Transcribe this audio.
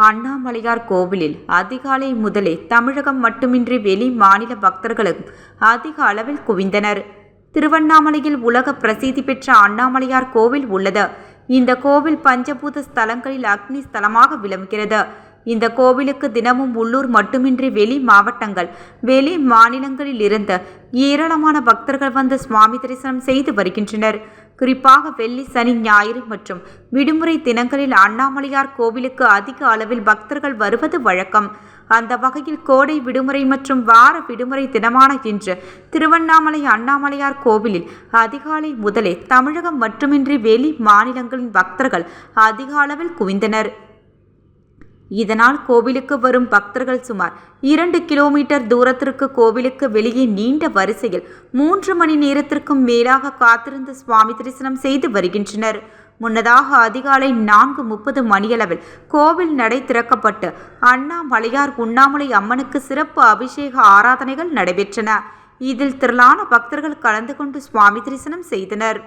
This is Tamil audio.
அண்ணாமலையார் கோவிலில் அதிகாலை முதலே தமிழகம் மட்டுமின்றி வெளி மாநில பக்தர்களும் அதிக அளவில் குவிந்தனர். திருவண்ணாமலையில் உலக பிரசித்தி பெற்ற அண்ணாமலையார் கோவில் உள்ளது. இந்த கோவில் பஞ்சபூத ஸ்தலங்களில் அக்னி ஸ்தலமாக விளங்குகிறது. இந்த கோவிலுக்கு தினமும் உள்ளூர் மட்டுமின்றி வெளி மாவட்டங்கள், வெளி மாநிலங்களில் இருந்து ஏராளமான பக்தர்கள் வந்து சுவாமி தரிசனம் செய்து வருகின்றனர். குறிப்பாக வெள்ளி, சனி, ஞாயிறு மற்றும் விடுமுறை தினங்களில் அண்ணாமலையார் கோவிலுக்கு அதிக அளவில் பக்தர்கள் வருவது வழக்கம். அந்த வகையில் கோடை விடுமுறை மற்றும் வார விடுமுறை தினமான இன்று திருவண்ணாமலை அண்ணாமலையார் கோவிலில் அதிகாலை முதலே தமிழகம் மட்டுமின்றி வெளி மாநிலங்களின் பக்தர்கள் அதிக அளவில் குவிந்தனர். இதனால் கோவிலுக்கு வரும் பக்தர்கள் சுமார் 2 கிலோமீட்டர் தூரத்திற்கு கோவிலுக்கு வெளியே நீண்ட வரிசையில் 3 மணி நேரத்திற்கும் மேலாக காத்திருந்து சுவாமி தரிசனம் செய்து வருகின்றனர். முன்னதாக அதிகாலை 4:30 மணியளவில் கோவில் நடை திறக்கப்பட்டு அண்ணாமலையார் உண்ணாமலை அம்மனுக்கு சிறப்பு அபிஷேக ஆராதனைகள் நடைபெற்றன. இதில் திரளான பக்தர்கள் கலந்து கொண்டு சுவாமி தரிசனம் செய்தனர்.